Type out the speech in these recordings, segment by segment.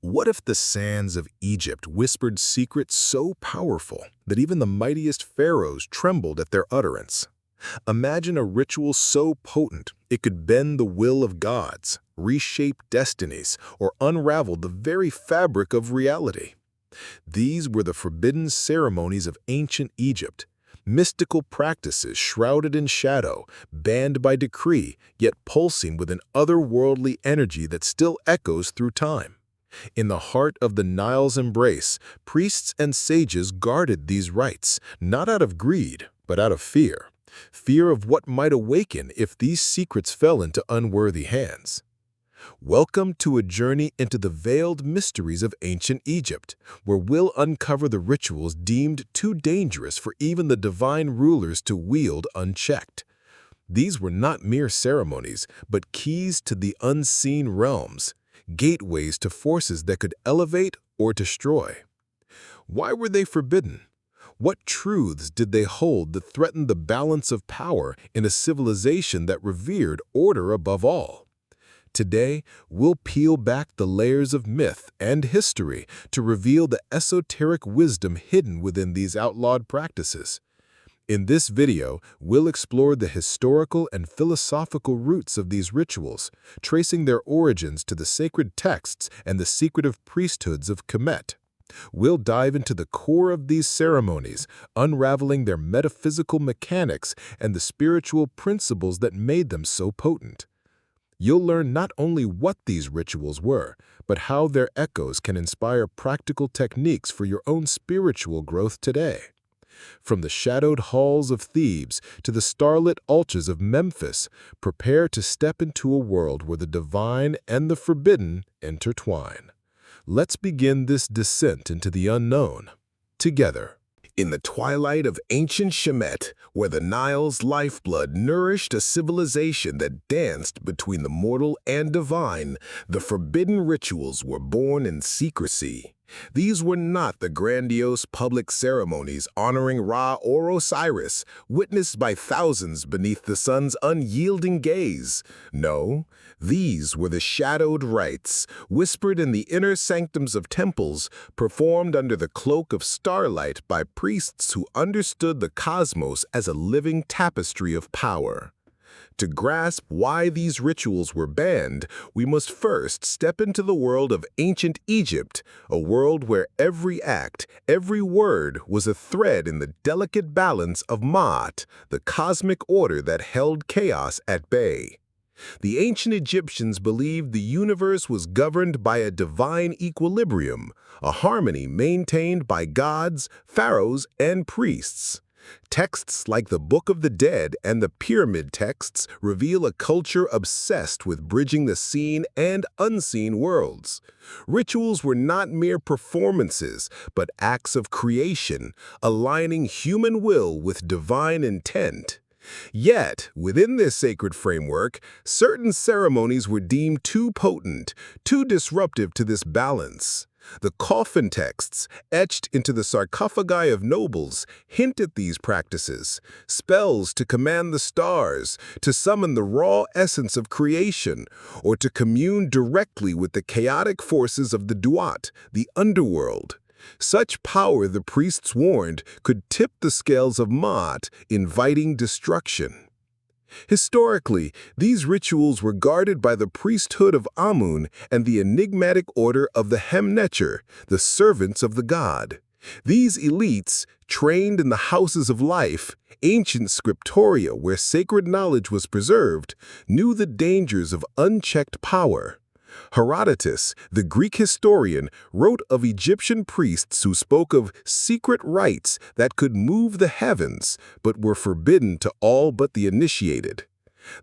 What if the sands of Egypt whispered secrets so powerful that even the mightiest pharaohs trembled at their utterance? Imagine a ritual so potent it could bend the will of gods, reshape destinies, or unravel the very fabric of reality. These were the forbidden ceremonies of ancient Egypt, mystical practices shrouded in shadow, banned by decree, yet pulsing with an otherworldly energy that still echoes through time. In the heart of the Nile's embrace, priests and sages guarded these rites, not out of greed, but out of fear. Fear of what might awaken if these secrets fell into unworthy hands. Welcome to a journey into the veiled mysteries of ancient Egypt, where we'll uncover the rituals deemed too dangerous for even the divine rulers to wield unchecked. These were not mere ceremonies, but keys to the unseen realms, gateways to forces that could elevate or destroy. Why were they forbidden? What truths did they hold that threatened the balance of power in a civilization that revered order above all? Today, we'll peel back the layers of myth and history to reveal the esoteric wisdom hidden within these outlawed practices. In this video, we'll explore the historical and philosophical roots of these rituals, tracing their origins to the sacred texts and the secretive priesthoods of Kemet. We'll dive into the core of these ceremonies, unraveling their metaphysical mechanics and the spiritual principles that made them so potent. You'll learn not only what these rituals were, but how their echoes can inspire practical techniques for your own spiritual growth today. From the shadowed halls of Thebes to the starlit altars of Memphis, prepare to step into a world where the divine and the forbidden intertwine. Let's begin this descent into the unknown together. In the twilight of ancient Shemet, where the Nile's lifeblood nourished a civilization that danced between the mortal and divine, the forbidden rituals were born in secrecy. These were not the grandiose public ceremonies honoring Ra or Osiris, witnessed by thousands beneath the sun's unyielding gaze. No, these were the shadowed rites, whispered in the inner sanctums of temples, performed under the cloak of starlight by priests who understood the cosmos as a living tapestry of power. To grasp why these rituals were banned, we must first step into the world of ancient Egypt, a world where every act, every word was a thread in the delicate balance of Ma'at, the cosmic order that held chaos at bay. The ancient Egyptians believed the universe was governed by a divine equilibrium, a harmony maintained by gods, pharaohs, and priests. Texts like the Book of the Dead and the Pyramid texts reveal a culture obsessed with bridging the seen and unseen worlds. Rituals were not mere performances, but acts of creation, aligning human will with divine intent. Yet, within this sacred framework, certain ceremonies were deemed too potent, too disruptive to this balance. The coffin texts, etched into the sarcophagi of nobles, hint at these practices, spells to command the stars, to summon the raw essence of creation, or to commune directly with the chaotic forces of the Duat, the underworld. Such power, the priests warned, could tip the scales of Ma'at, inviting destruction. Historically, these rituals were guarded by the priesthood of Amun and the enigmatic order of the Hemnecher, the servants of the god. These elites, trained in the houses of life, ancient scriptoria where sacred knowledge was preserved, knew the dangers of unchecked power. Herodotus, the Greek historian, wrote of Egyptian priests who spoke of secret rites that could move the heavens, but were forbidden to all but the initiated.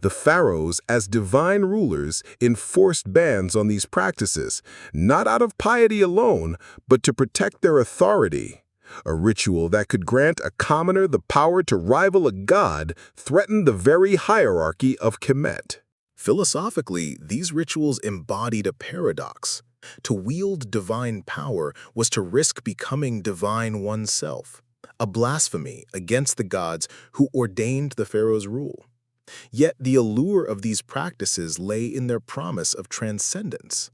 The pharaohs, as divine rulers, enforced bans on these practices, not out of piety alone, but to protect their authority. A ritual that could grant a commoner the power to rival a god threatened the very hierarchy of Kemet. Philosophically, these rituals embodied a paradox. To wield divine power was to risk becoming divine oneself, a blasphemy against the gods who ordained the pharaoh's rule. Yet the allure of these practices lay in their promise of transcendence.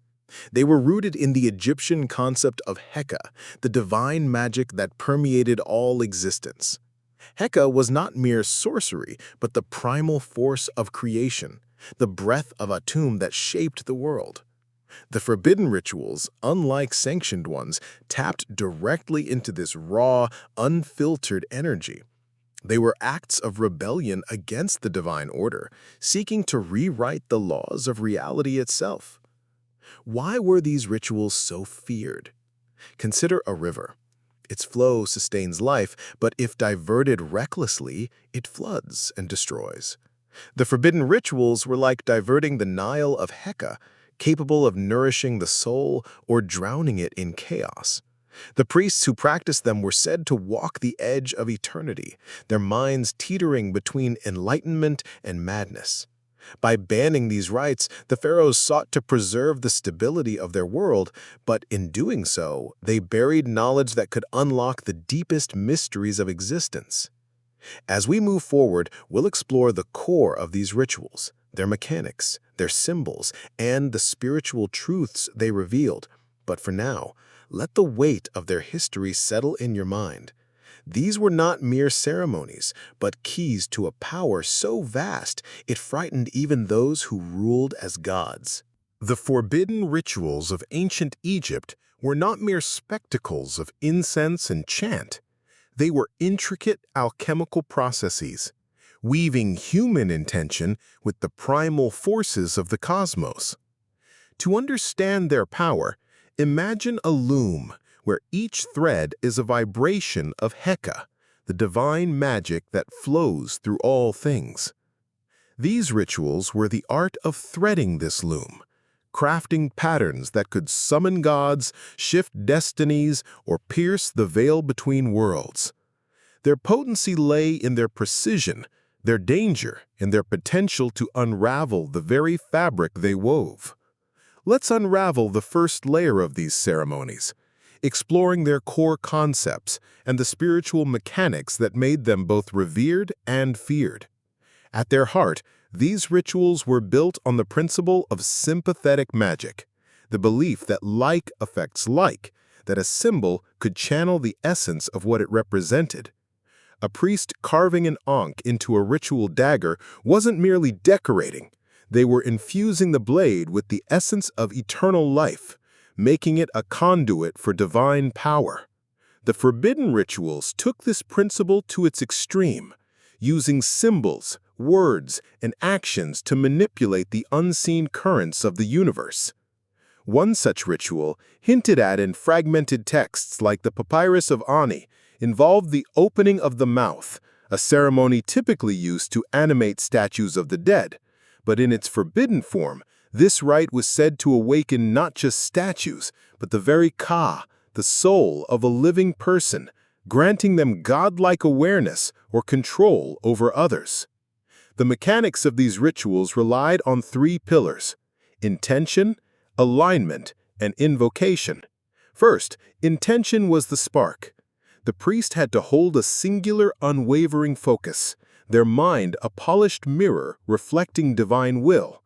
They were rooted in the Egyptian concept of Heka, the divine magic that permeated all existence. Heka was not mere sorcery, but the primal force of creation, the breath of Atum that shaped the world. The forbidden rituals, unlike sanctioned ones, tapped directly into this raw, unfiltered energy. They were acts of rebellion against the divine order, seeking to rewrite the laws of reality itself. Why were these rituals so feared? Consider a river. Its flow sustains life, but if diverted recklessly, it floods and destroys. The forbidden rituals were like diverting the Nile of Heka, capable of nourishing the soul or drowning it in chaos. The priests who practiced them were said to walk the edge of eternity, their minds teetering between enlightenment and madness. By banning these rites, the pharaohs sought to preserve the stability of their world, but in doing so, they buried knowledge that could unlock the deepest mysteries of existence. As we move forward, we'll explore the core of these rituals, their mechanics, their symbols, and the spiritual truths they revealed. But for now, let the weight of their history settle in your mind. These were not mere ceremonies, but keys to a power so vast it frightened even those who ruled as gods. The forbidden rituals of ancient Egypt were not mere spectacles of incense and chant. They were intricate alchemical processes, weaving human intention with the primal forces of the cosmos. To understand their power, imagine a loom where each thread is a vibration of Heka, the divine magic that flows through all things. These rituals were the art of threading this loom, crafting patterns that could summon gods, shift destinies, or pierce the veil between worlds. Their potency lay in their precision, their danger, and their potential to unravel the very fabric they wove. Let's unravel the first layer of these ceremonies, exploring their core concepts and the spiritual mechanics that made them both revered and feared. At their heart, these rituals were built on the principle of sympathetic magic, the belief that like affects like, that a symbol could channel the essence of what it represented. A priest carving an ankh into a ritual dagger wasn't merely decorating. They were infusing the blade with the essence of eternal life, making it a conduit for divine power. The forbidden rituals took this principle to its extreme, using symbols, words, and actions to manipulate the unseen currents of the universe. One such ritual, hinted at in fragmented texts like the Papyrus of Ani, involved the opening of the mouth, a ceremony typically used to animate statues of the dead. But in its forbidden form, this rite was said to awaken not just statues, but the very Ka, the soul of a living person, granting them godlike awareness or control over others. The mechanics of these rituals relied on three pillars: intention, alignment, and invocation. First, intention was the spark. The priest had to hold a singular, unwavering focus, their mind a polished mirror reflecting divine will.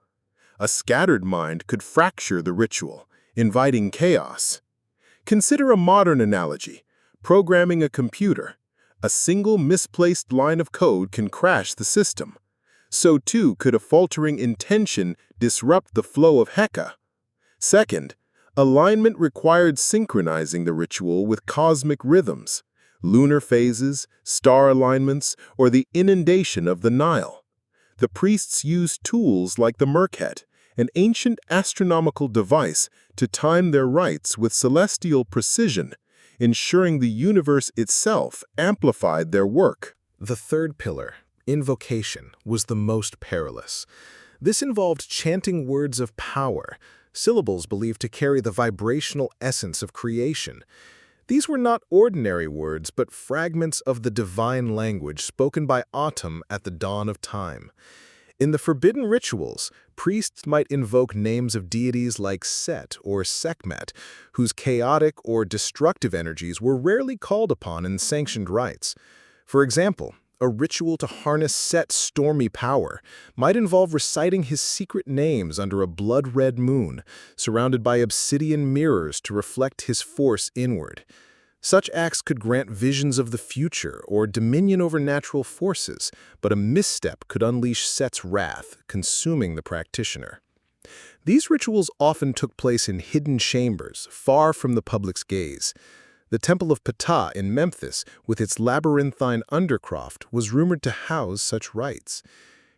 A scattered mind could fracture the ritual, inviting chaos. Consider a modern analogy: programming a computer. A single misplaced line of code can crash the system. So too could a faltering intention disrupt the flow of Heka. Second, alignment required synchronizing the ritual with cosmic rhythms, lunar phases, star alignments, or the inundation of the Nile. The priests used tools like the Merkhet, an ancient astronomical device, to time their rites with celestial precision, ensuring the universe itself amplified their work. The third pillar, invocation, was the most perilous. This involved chanting words of power, syllables believed to carry the vibrational essence of creation. These were not ordinary words, but fragments of the divine language spoken by Atum at the dawn of time. In the forbidden rituals, priests might invoke names of deities like Set or Sekhmet, whose chaotic or destructive energies were rarely called upon in sanctioned rites. For example, A ritual to harness Set's stormy power might involve reciting his secret names under a blood-red moon, surrounded by obsidian mirrors to reflect his force inward. Such acts could grant visions of the future or dominion over natural forces, but a misstep could unleash Set's wrath, consuming the practitioner. These rituals often took place in hidden chambers, far from the public's gaze. The Temple of Ptah in Memphis, with its labyrinthine undercroft, was rumored to house such rites.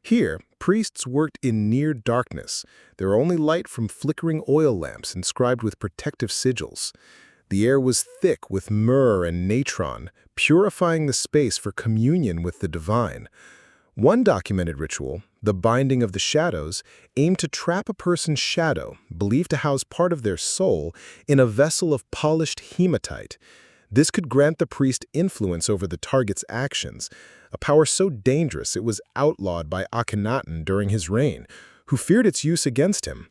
Here, priests worked in near darkness, their only light from flickering oil lamps inscribed with protective sigils. The air was thick with myrrh and natron, purifying the space for communion with the divine. One documented ritual, the binding of the shadows, aimed to trap a person's shadow, believed to house part of their soul, in a vessel of polished hematite. This could grant the priest influence over the target's actions, a power so dangerous it was outlawed by Akhenaten during his reign, who feared its use against him.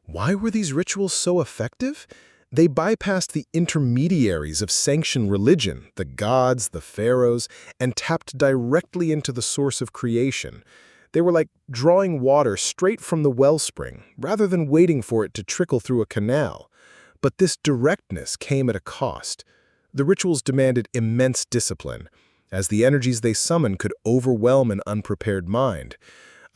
Why were these rituals so effective? They bypassed the intermediaries of sanctioned religion, the gods, the pharaohs, and tapped directly into the source of creation. They were like drawing water straight from the wellspring, rather than waiting for it to trickle through a canal. But this directness came at a cost. The rituals demanded immense discipline, as the energies they summoned could overwhelm an unprepared mind.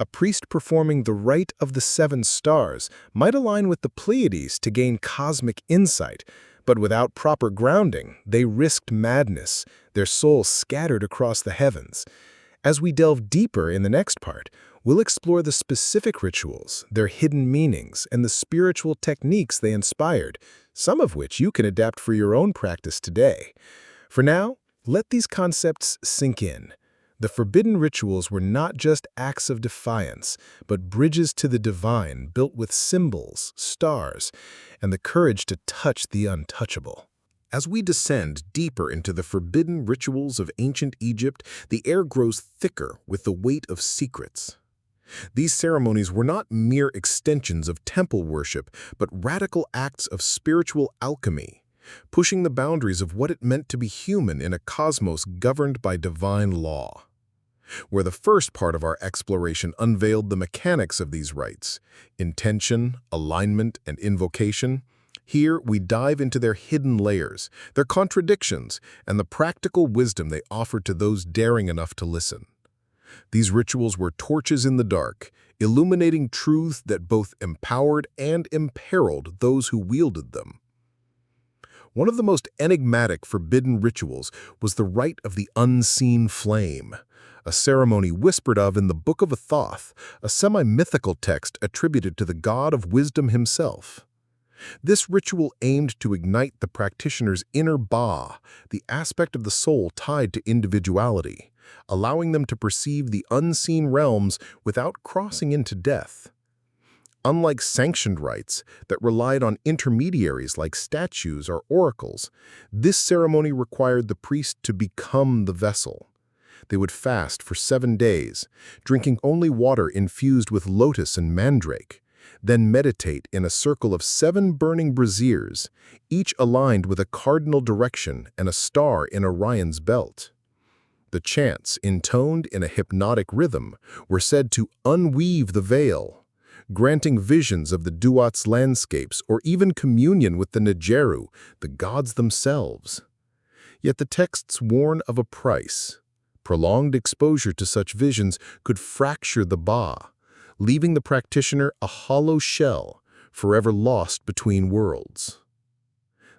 A priest performing the rite of the 7 stars might align with the Pleiades to gain cosmic insight, but without proper grounding, they risked madness, their souls scattered across the heavens. As we delve deeper in the next part, we'll explore the specific rituals, their hidden meanings, and the spiritual techniques they inspired, some of which you can adapt for your own practice today. For now, let these concepts sink in. The forbidden rituals were not just acts of defiance, but bridges to the divine built with symbols, stars, and the courage to touch the untouchable. As we descend deeper into the forbidden rituals of ancient Egypt, the air grows thicker with the weight of secrets. These ceremonies were not mere extensions of temple worship, but radical acts of spiritual alchemy, pushing the boundaries of what it meant to be human in a cosmos governed by divine law. Where the first part of our exploration unveiled the mechanics of these rites, intention, alignment, and invocation, here we dive into their hidden layers, their contradictions, and the practical wisdom they offered to those daring enough to listen. These rituals were torches in the dark, illuminating truths that both empowered and imperiled those who wielded them. One of the most enigmatic forbidden rituals was the rite of the unseen flame, a ceremony whispered of in the Book of Thoth, a semi-mythical text attributed to the god of wisdom himself. This ritual aimed to ignite the practitioner's inner Ba, the aspect of the soul tied to individuality, allowing them to perceive the unseen realms without crossing into death. Unlike sanctioned rites that relied on intermediaries like statues or oracles, this ceremony required the priest to become the vessel. They would fast for 7 days, drinking only water infused with lotus and mandrake, then meditate in a circle of 7 burning braziers, each aligned with a cardinal direction and a star in Orion's belt. The chants, intoned in a hypnotic rhythm, were said to unweave the veil, granting visions of the Duat's landscapes or even communion with the Nijeru, the gods themselves. Yet the texts warn of a price. Prolonged exposure to such visions could fracture the Ba, leaving the practitioner a hollow shell, forever lost between worlds.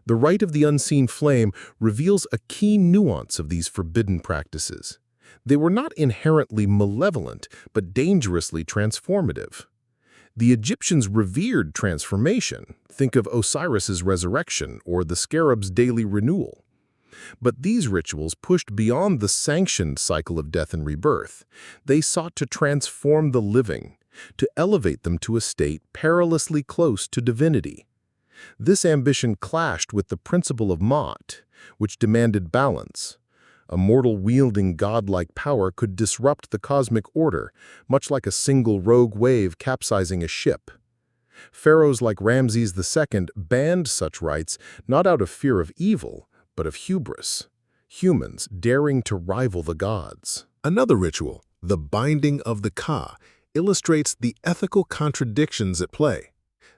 The rite of the unseen flame reveals a key nuance of these forbidden practices. They were not inherently malevolent, but dangerously transformative. The Egyptians revered transformation. Think of Osiris's resurrection or the scarab's daily renewal. But these rituals pushed beyond the sanctioned cycle of death and rebirth. They sought to transform the living, to elevate them to a state perilously close to divinity. This ambition clashed with the principle of Ma'at, which demanded balance. A mortal wielding godlike power could disrupt the cosmic order, much like a single rogue wave capsizing a ship. Pharaohs like Ramses II banned such rites not out of fear of evil, but of hubris. humans daring to rival the gods. Another ritual, the binding of the Ka, illustrates the ethical contradictions at play.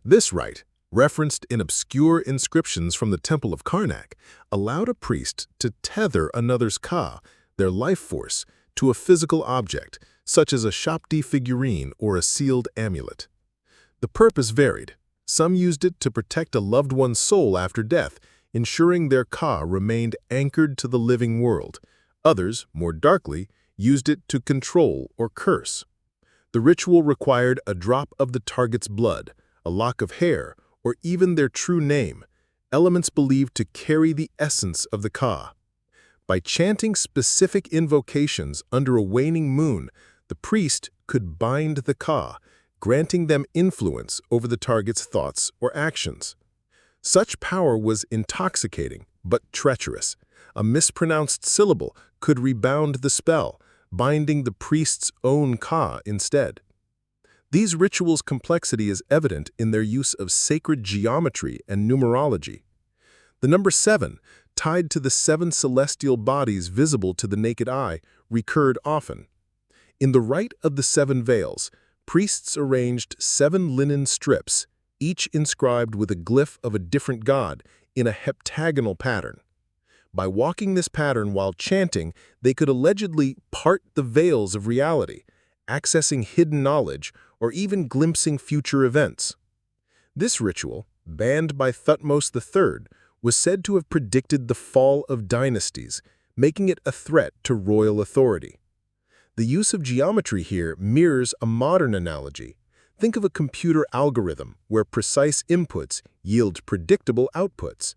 This rite, referenced in obscure inscriptions from the Temple of Karnak, allowed a priest to tether another's Ka, their life force, to a physical object, such as a Shakti figurine or a sealed amulet. The purpose varied. Some used it to protect a loved one's soul after death, ensuring their Ka remained anchored to the living world. Others, more darkly, used it to control or curse. The ritual required a drop of the target's blood, a lock of hair, or even their true name, elements believed to carry the essence of the Ka. By chanting specific invocations under a waning moon, the priest could bind the Ka, granting them influence over the target's thoughts or actions. Such power was intoxicating but treacherous. A mispronounced syllable could rebound the spell, binding the priest's own Ka instead. These rituals' complexity is evident in their use of sacred geometry and numerology. The number 7, tied to the 7 celestial bodies visible to the naked eye, recurred often. In the Rite of the 7 Veils, priests arranged 7 linen strips, each inscribed with a glyph of a different god, in a heptagonal pattern. By walking this pattern while chanting, they could allegedly part the veils of reality, accessing hidden knowledge or even glimpsing future events. This ritual, banned by Thutmose III, was said to have predicted the fall of dynasties, making it a threat to royal authority. The use of geometry here mirrors a modern analogy. Think of a computer algorithm where precise inputs yield predictable outputs.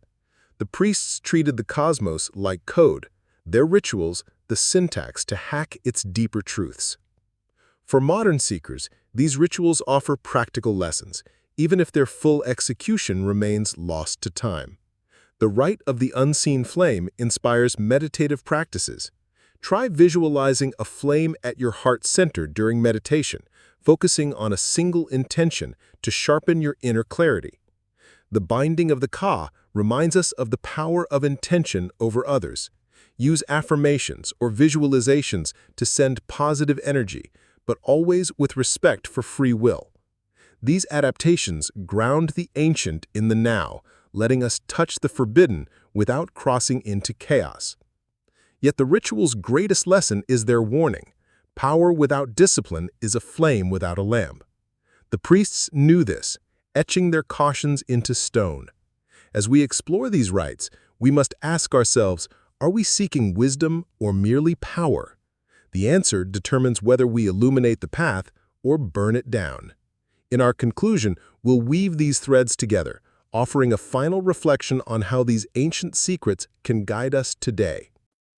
The priests treated the cosmos like code, their rituals the syntax to hack its deeper truths. For modern seekers, these rituals offer practical lessons, even if their full execution remains lost to time. The Rite of the Unseen Flame inspires meditative practices. Try visualizing a flame at your heart center during meditation, focusing on a single intention to sharpen your inner clarity. The binding of the Ka reminds us of the power of intention over others. Use affirmations or visualizations to send positive energy, but always with respect for free will. These adaptations ground the ancient in the now, letting us touch the forbidden without crossing into chaos. Yet the ritual's greatest lesson is their warning. Power without discipline is a flame without a lamp. The priests knew this, etching their cautions into stone. As we explore these rites, we must ask ourselves, are we seeking wisdom or merely power? The answer determines whether we illuminate the path or burn it down. In our conclusion, we'll weave these threads together, offering a final reflection on how these ancient secrets can guide us today.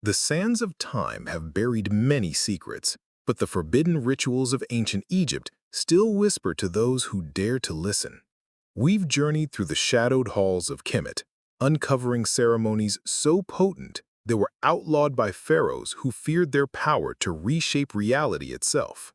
The sands of time have buried many secrets, but the forbidden rituals of ancient Egypt still whisper to those who dare to listen. We've journeyed through the shadowed halls of Kemet, uncovering ceremonies so potent they were outlawed by pharaohs who feared their power to reshape reality itself.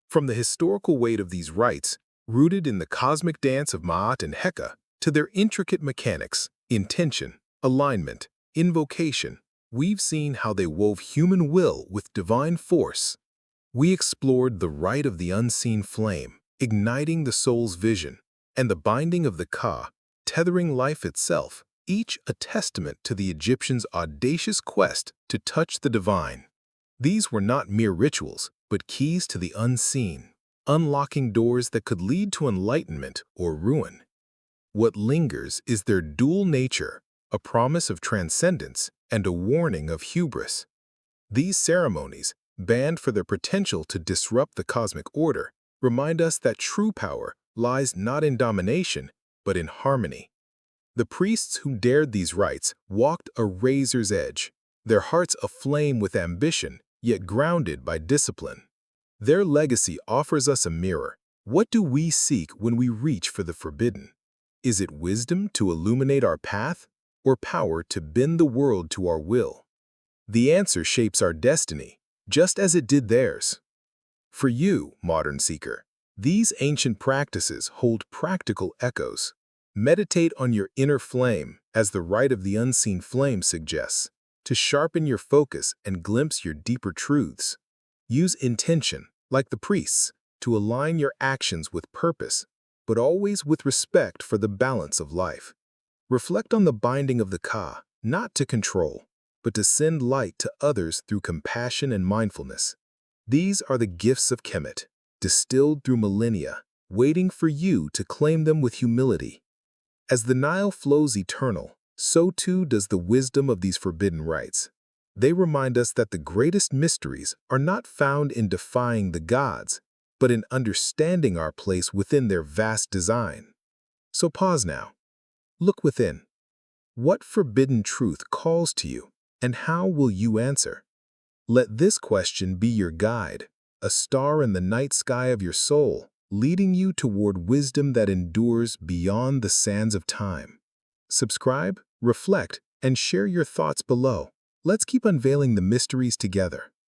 From the historical weight of these rites, rooted in the cosmic dance of Ma'at and Heka, to their intricate mechanics, intention, alignment, invocation, we've seen how they wove human will with divine force. We explored the rite of the unseen flame, igniting the soul's vision, and the binding of the Ka, tethering life itself, each a testament to the Egyptians' audacious quest to touch the divine. These were not mere rituals, but keys to the unseen, unlocking doors that could lead to enlightenment or ruin. What lingers is their dual nature, a promise of transcendence and a warning of hubris. These ceremonies, banned for their potential to disrupt the cosmic order, remind us that true power lies not in domination, but in harmony. The priests who dared these rites walked a razor's edge, their hearts aflame with ambition, yet grounded by discipline. Their legacy offers us a mirror. What do we seek when we reach for the forbidden? Is it wisdom to illuminate our path, or power to bend the world to our will? The answer shapes our destiny, just as it did theirs. For you, modern seeker, these ancient practices hold practical echoes. Meditate on your inner flame, as the Rite of the Unseen Flame suggests. to sharpen your focus and glimpse your deeper truths. Use intention, like the priests, to align your actions with purpose, but always with respect for the balance of life. Reflect on the binding of the Ka, not to control, but to send light to others through compassion and mindfulness. These are the gifts of Kemet, distilled through millennia, waiting for you to claim them with humility. As the Nile flows eternal, so too does the wisdom of these forbidden rites. They remind us that the greatest mysteries are not found in defying the gods, but in understanding our place within their vast design. So pause now. Look within. What forbidden truth calls to you, and how will you answer? Let this question be your guide, a star in the night sky of your soul, leading you toward wisdom that endures beyond the sands of time. Subscribe, reflect, and share your thoughts below. Let's keep unveiling the mysteries together.